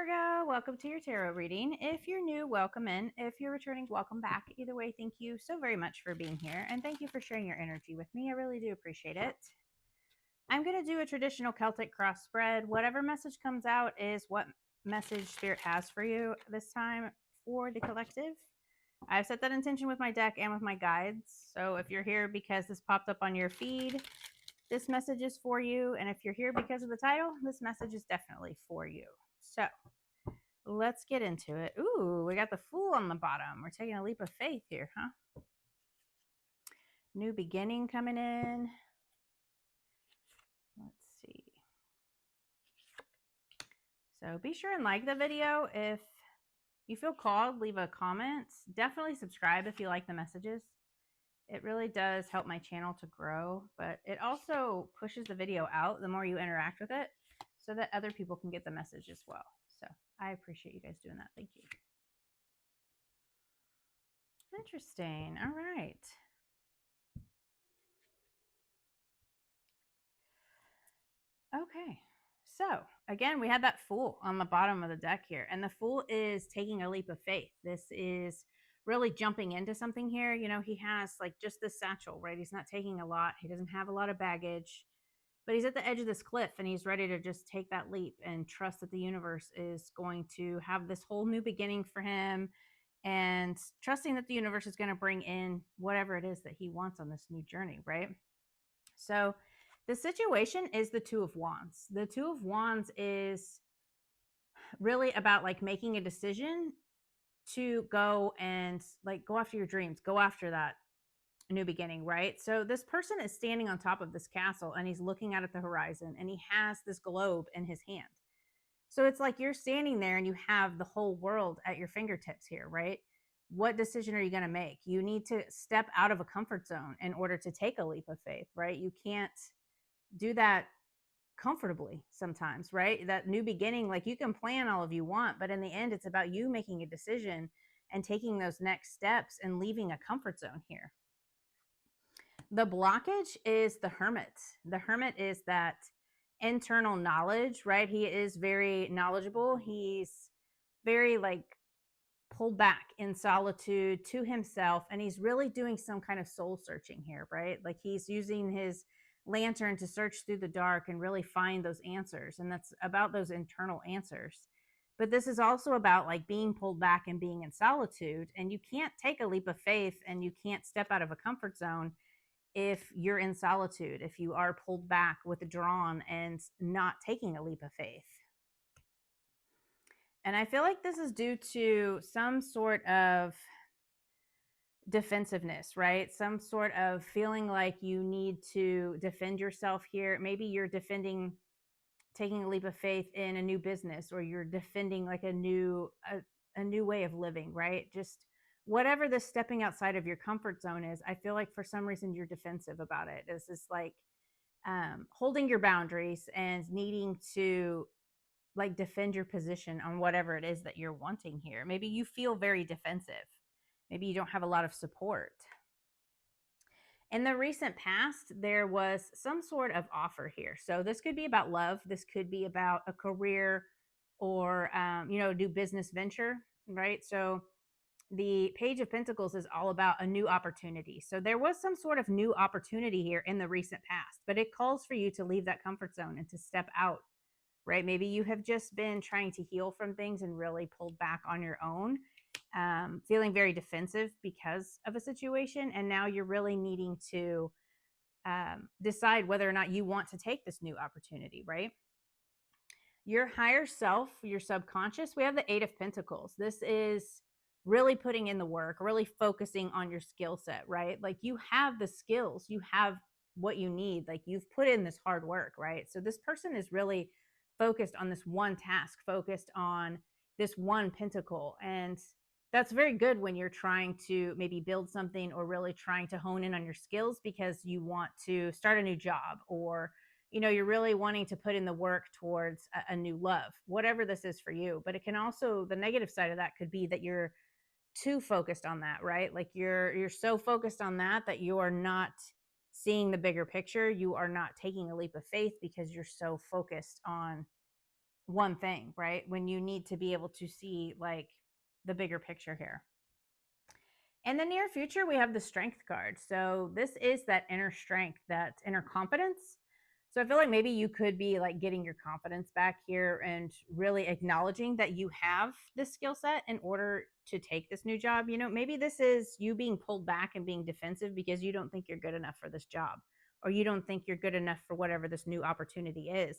Virgo, welcome to your tarot reading. If you're new, welcome in. If you're returning, welcome back. Either way, thank you so very much for being here, and thank you for sharing your energy with me. I really do appreciate it. I'm going to do a traditional Celtic cross spread. Whatever message comes out is what message Spirit has for you this time for the collective. I've set that intention with my deck and with my guides. So if you're here because this popped up on your feed, this message is for you. And if you're here because of the title, this message is definitely for you. So let's get into it. Ooh, we got the Fool on the bottom. We're taking a leap of faith here, huh? New beginning coming in. Let's see. So be sure and like the video. If you feel called, leave a comment. Definitely subscribe if you like the messages. It really does help my channel to grow, but it also pushes the video out the more you interact with it so that other people can get the message as well. So I appreciate you guys doing that. Thank you. Interesting. All right. Okay. So again, we had that Fool on the bottom of the deck here, and the Fool is taking a leap of faith. This is really jumping into something here. You know, he has like just this satchel, right? He's not taking a lot. He doesn't have a lot of baggage, but he's at the edge of this cliff and he's ready to just take that leap and trust that the universe is going to have this whole new beginning for him, and trusting that the universe is going to bring in whatever it is that he wants on this new journey, right? So the situation is the Two of Wands. The Two of Wands is really about like making a decision to go and like go after your dreams, go after that new beginning, right? So this person is standing on top of this castle and he's looking out at the horizon and he has this globe in his hand. So it's like you're standing there and you have the whole world at your fingertips here, right? What decision are you going to make? You need to step out of a comfort zone in order to take a leap of faith, right? You can't do that comfortably sometimes, right? That new beginning, like you can plan all of you want, but in the end, it's about you making a decision and taking those next steps and leaving a comfort zone here. The blockage is the Hermit. The Hermit is that internal knowledge, right? He is very knowledgeable. He's very like pulled back in solitude to himself, and he's really doing some kind of soul searching here, right? Like he's using his lantern to search through the dark and really find those answers, and that's about those internal answers. But this is also about like being pulled back and being in solitude, and you can't take a leap of faith and you can't step out of a comfort zone if you're in solitude, if you are pulled back, withdrawn, and not taking a leap of faith. And I feel like this is due to some sort of defensiveness, right? Some sort of feeling like you need to defend yourself here. Maybe you're defending taking a leap of faith in a new business, or you're defending like a new way of living, right? Just whatever the stepping outside of your comfort zone is, I feel like for some reason you're defensive about it. This is like holding your boundaries and needing to like defend your position on whatever it is that you're wanting here. Maybe you feel very defensive. Maybe you don't have a lot of support. In the recent past, there was some sort of offer here. So this could be about love. This could be about a career or, new business venture, right? So the Page of Pentacles is all about a new opportunity. So there was some sort of new opportunity here in the recent past, but it calls for you to leave that comfort zone and to step out, right? Maybe you have just been trying to heal from things and really pulled back on your own, feeling very defensive because of a situation. And now you're really needing to decide whether or not you want to take this new opportunity, right? Your higher self, your subconscious, we have the Eight of Pentacles. This is really putting in the work, really focusing on your skill set, right? Like you have the skills, you have what you need, like you've put in this hard work, right? So this person is really focused on this one task, focused on this one pentacle. And that's very good when you're trying to maybe build something or really trying to hone in on your skills because you want to start a new job, or you're really wanting to put in the work towards a new love, whatever this is for you. But it can also, the negative side of that could be that you're too focused on that, right? Like you're so focused on that you are not seeing the bigger picture. You are not taking a leap of faith because you're so focused on one thing, right? When you need to be able to see like the bigger picture here. In the near future, we have the strength card. So this is that inner strength, that inner confidence. So I feel like maybe you could be like getting your confidence back here and really acknowledging that you have this skill set in order to take this new job. You know, maybe this is you being pulled back and being defensive because you don't think you're good enough for this job, or you don't think you're good enough for whatever this new opportunity is.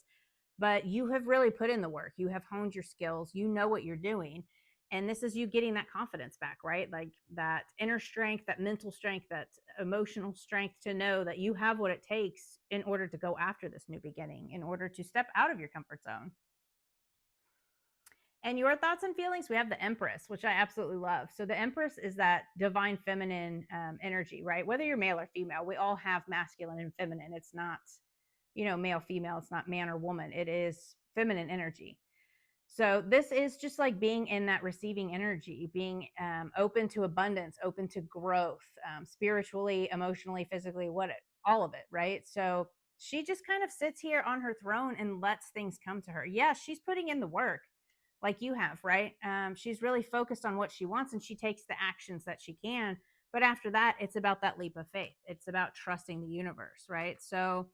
But you have really put in the work. You have honed your skills. You know what you're doing. And this is you getting that confidence back, right? Like that inner strength, that mental strength, that emotional strength to know that you have what it takes in order to go after this new beginning, in order to step out of your comfort zone. And your thoughts and feelings, we have the Empress, which I absolutely love. So the Empress is that divine feminine energy, right? Whether you're male or female, we all have masculine and feminine. It's not, you know, male, female. It's not man or woman. It is feminine energy. So this is just like being in that receiving energy, being open to abundance, open to growth, spiritually, emotionally, physically, all of it, right? So she just kind of sits here on her throne and lets things come to her. Yeah, she's putting in the work like you have, right? She's really focused on what she wants and she takes the actions that she can. But after that, it's about that leap of faith. It's about trusting the universe, right? So,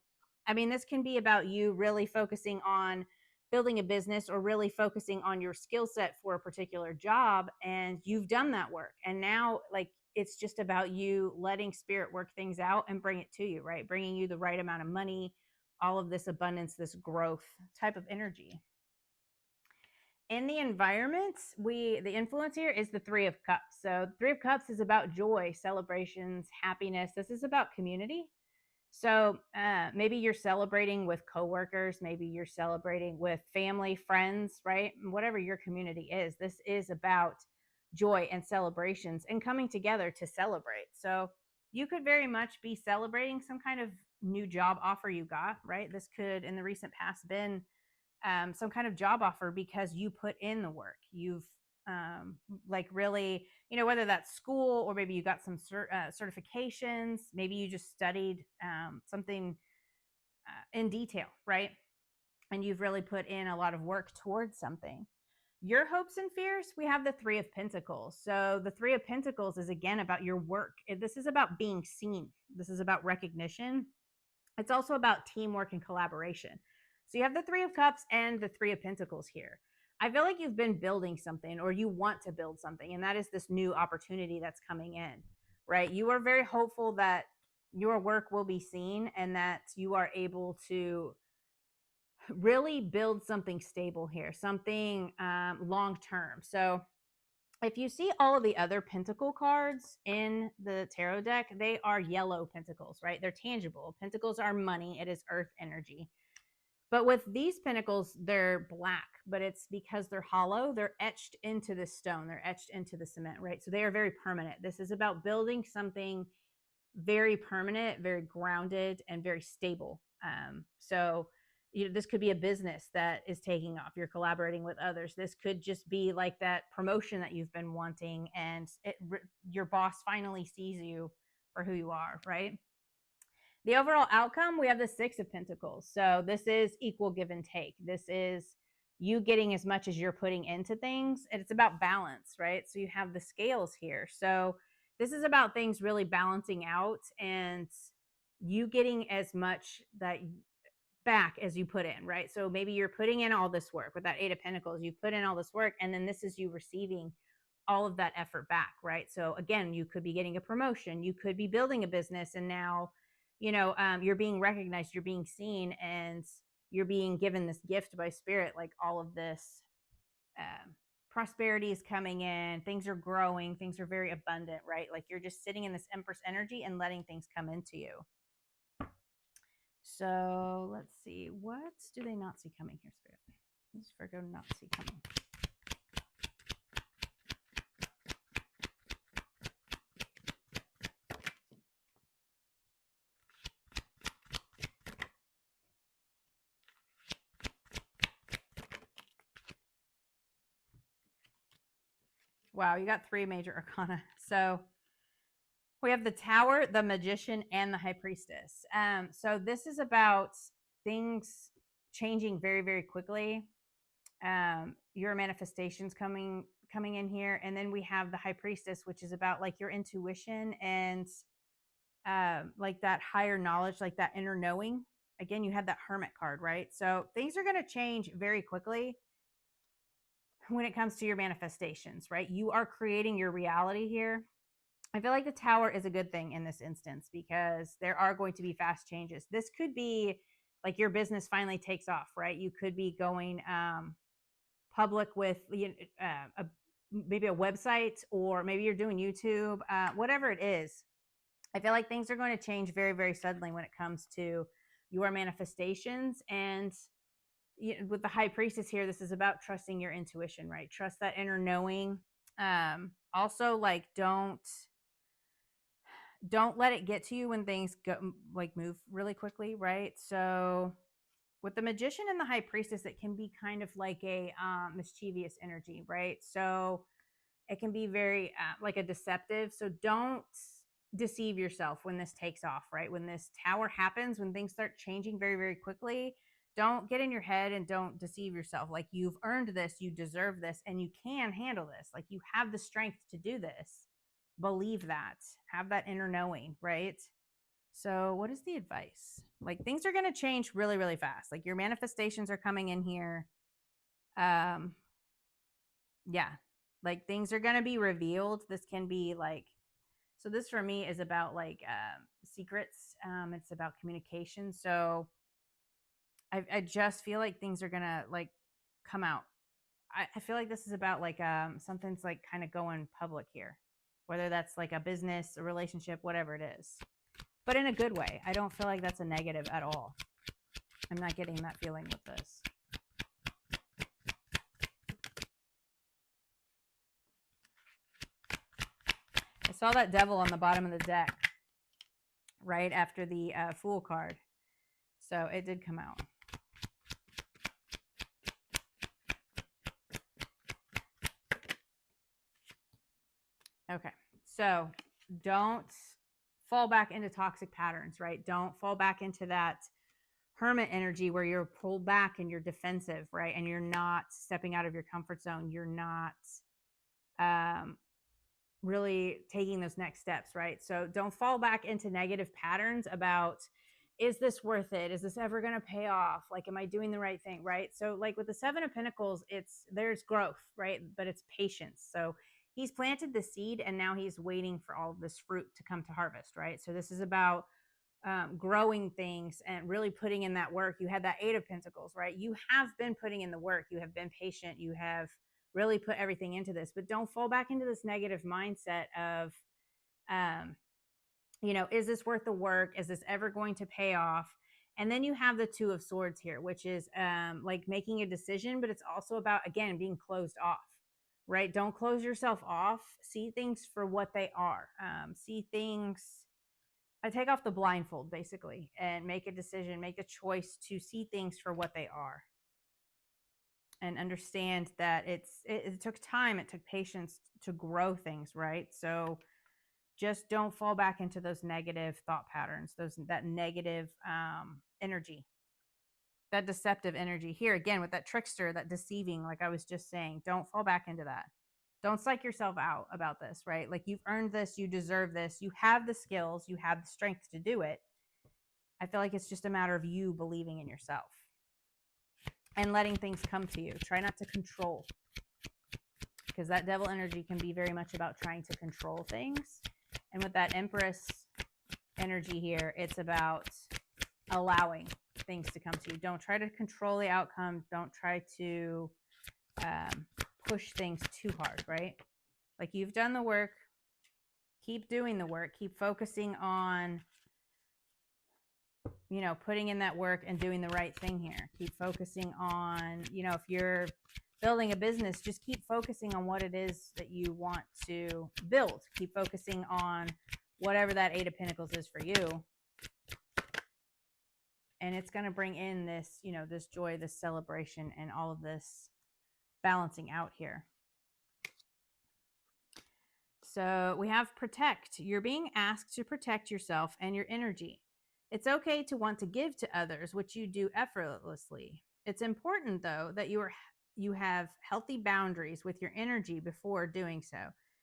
I mean, this can be about you really focusing on building a business or really focusing on your skill set for a particular job. And you've done that work. And now, like, it's just about you letting spirit work things out and bring it to you, right? Bringing you the right amount of money, all of this abundance, this growth type of energy. In the environment, the influence here is the Three of Cups. So the Three of Cups is about joy, celebrations, happiness. This is about community. So maybe you're celebrating with coworkers, maybe you're celebrating with family, friends, right? Whatever your community is, this is about joy and celebrations and coming together to celebrate. So you could very much be celebrating some kind of new job offer you got, right? This could, in the recent past, been some kind of job offer because you put in the work. You've like really, you know, whether that's school or maybe you got some certifications, maybe you just studied something in detail, right? And you've really put in a lot of work towards something. Your hopes and fears, we have the Three of Pentacles. So the Three of Pentacles is again about your work. This is about being seen. This is about recognition. It's also about teamwork and collaboration. So you have the Three of Cups and the Three of Pentacles here. I feel like you've been building something or you want to build something, and that is this new opportunity that's coming in, right? You are very hopeful that your work will be seen and that you are able to really build something stable here, something long term. So if you see all of the other pentacle cards in the tarot deck, they are yellow pentacles, right? They're tangible. Pentacles are money. It is earth energy. But with these pentacles, they're black, but it's because they're hollow. They're etched into the stone. They're etched into the cement, right? So they are very permanent. This is about building something very permanent, very grounded, and very stable. So you know, this could be a business that is taking off. You're collaborating with others. This could just be like that promotion that you've been wanting, and your boss finally sees you for who you are, right? The overall outcome, we have the Six of Pentacles. So this is equal give and take. This is you getting as much as you're putting into things. And it's about balance, right? So you have the scales here. So this is about things really balancing out and you getting as much that back as you put in, right? So maybe you're putting in all this work with that Eight of Pentacles. You put in all this work, and then this is you receiving all of that effort back, right? So again, you could be getting a promotion. You could be building a business, and now, you know, you're being recognized, you're being seen, and you're being given this gift by spirit. Like all of this prosperity is coming in, things are growing, things are very abundant, right? Like you're just sitting in this Empress energy and letting things come into you. So let's see. What do they not see coming here, Spirit? What does Virgo not see coming? Wow, you got three major arcana. So we have the Tower, the Magician, and the High Priestess. So this is about things changing very, very quickly. your manifestations coming in here. And then we have the High Priestess, which is about like your intuition and like that higher knowledge, like that inner knowing. Again, you have that Hermit card, right? So things are going to change very quickly when it comes to your manifestations, right? You are creating your reality here. I feel like the Tower is a good thing in this instance because there are going to be fast changes. This could be like your business finally takes off, right? You could be going public with maybe a website, or maybe you're doing YouTube, whatever it is. I feel like things are going to change very, very suddenly when it comes to your manifestations. And with the High Priestess here, this is about trusting your intuition, right? Trust that inner knowing. Also, like, don't let it get to you when things go, like, move really quickly, right? So with the Magician and the High Priestess, it can be kind of like a mischievous energy, right? So it can be very like a deceptive. So don't deceive yourself when this takes off, right? When this Tower happens, when things start changing very, very quickly, don't get in your head and don't deceive yourself. Like, you've earned this, you deserve this, and you can handle this. Like, you have the strength to do this. Believe that. Have that inner knowing, right? So what is the advice? Like, things are going to change really, really fast. Like, your manifestations are coming in here. Yeah, like, things are going to be revealed. This can be like, so this for me is about like secrets. It's about communication. So I just feel like things are going to like come out. I feel like this is about like something's like kind of going public here, whether that's like a business, a relationship, whatever it is, but in a good way. I don't feel like that's a negative at all. I'm not getting that feeling with this. I saw that Devil on the bottom of the deck right after the Fool card. So it did come out. Okay. So don't fall back into toxic patterns, right? Don't fall back into that Hermit energy where you're pulled back and you're defensive, right? And you're not stepping out of your comfort zone. You're not really taking those next steps, right? So don't fall back into negative patterns about, is this worth it? Is this ever going to pay off? Like, am I doing the right thing, right? So like with the Seven of Pentacles, there's growth, right? But it's patience. So he's planted the seed and now he's waiting for all of this fruit to come to harvest, right? So this is about growing things and really putting in that work. You had that Eight of Pentacles, right? You have been putting in the work. You have been patient. You have really put everything into this, but don't fall back into this negative mindset of, is this worth the work? Is this ever going to pay off? And then you have the Two of Swords here, which is like making a decision, but it's also about, again, being closed off, right? Don't close yourself off. See things for what they are. See things. I take off the blindfold, basically, and make a decision, make a choice to see things for what they are. And understand that it took time, it took patience to grow things, right? So just don't fall back into those negative thought patterns, that negative energy, that deceptive energy. Here again with that trickster, that deceiving, like I was just saying, don't fall back into that. Don't psych yourself out about this, right? Like, you've earned this, you deserve this, you have the skills, you have the strength to do it. I feel like it's just a matter of you believing in yourself and letting things come to you. Try not to control, because that Devil energy can be very much about trying to control things. And with that Empress energy here, it's about allowing things to come to you. Don't try to control the outcome. Don't try to push things too hard, right? Like, you've done the work. Keep doing the work. Keep focusing on, putting in that work and doing the right thing here. Keep focusing on, if you're building a business, just keep focusing on what it is that you want to build. Keep focusing on whatever that Eight of Pentacles is for you. And it's going to bring in this, this joy, this celebration, and all of this balancing out here. So we have protect. You're being asked to protect yourself and your energy. It's okay to want to give to others, which you do effortlessly. It's important, though, that you are you have healthy boundaries with your energy before doing so.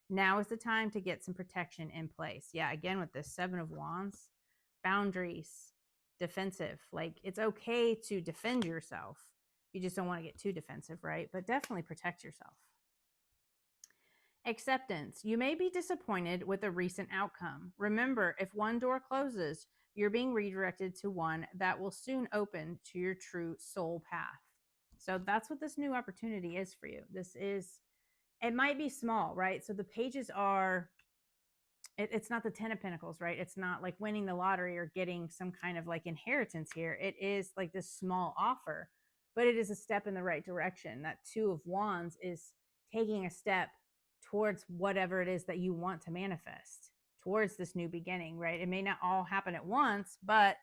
Now is the time to get some protection in place. Yeah, again, with this Seven of Wands, boundaries, defensive. Like, it's okay to defend yourself. You just don't want to get too defensive, right? But definitely protect yourself. Acceptance. You may be disappointed with a recent outcome. Remember, if one door closes, you're being redirected to one that will soon open to your true soul path. So that's what this new opportunity is for you. It might be small, right? So the pages are, it's not the 10 of Pentacles, right? It's not like winning the lottery or getting some kind of like inheritance here. It is like this small offer, but it is a step in the right direction. That Two of Wands is taking a step towards whatever it is that you want to manifest, towards this new beginning, right? It may not all happen at once, but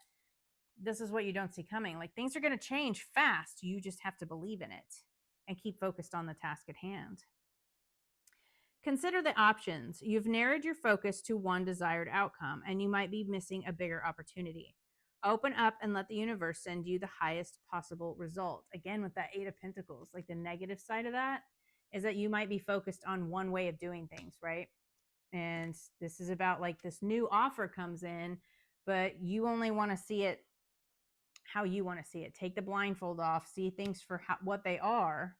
this is what you don't see coming. Like, things are going to change fast. You just have to believe in it and keep focused on the task at hand. Consider the options. You've narrowed your focus to one desired outcome, and you might be missing a bigger opportunity. Open up and let the universe send you the highest possible result. Again, with that Eight of Pentacles, like the negative side of that is that you might be focused on one way of doing things, right? And this is about like this new offer comes in, but you only want to see it how you want to see it. Take the blindfold off, see things for what they are,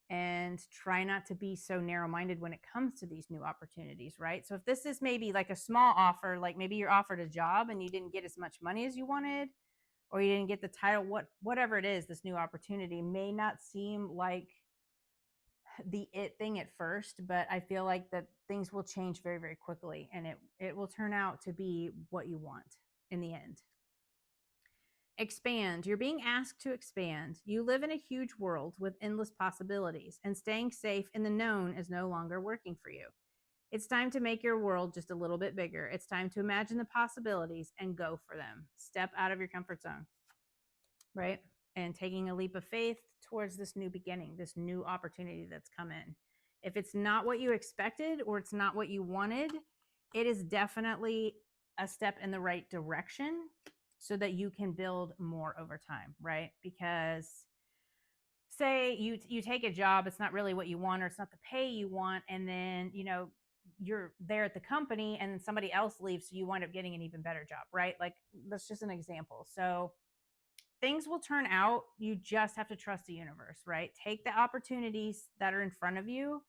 and try not to be so narrow-minded when it comes to these new opportunities, right? So if this is maybe like a small offer, like maybe you're offered a job and you didn't get as much money as you wanted, or you didn't get the title, whatever it is, this new opportunity may not seem like the it thing at first, but I feel like that things will change very, very quickly, and it will turn out to be what you want in the end. Expand. You're being asked to expand. You live in a huge world with endless possibilities, and staying safe in the known is no longer working for you. It's time to make your world just a little bit bigger. It's time to imagine the possibilities and go for them. Step out of your comfort zone, right? And taking a leap of faith towards this new beginning, this new opportunity that's come in. If it's not what you expected or it's not what you wanted, it is definitely a step in the right direction so that you can build more over time, right? Because say you take a job, it's not really what you want, or it's not the pay you want, and then you're there at the company and then somebody else leaves, so you wind up getting an even better job, right? Like, that's just an example. So things will turn out. You just have to trust the universe, right? Take the opportunities that are in front of you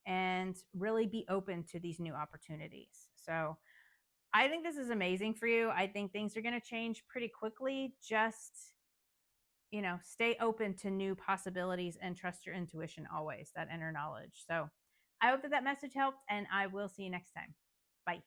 and really be open to these new opportunities. So I think this is amazing for you. I think things are going to change pretty quickly. Just, stay open to new possibilities and trust your intuition always, that inner knowledge. So I hope that message helped, and I will see you next time. Bye.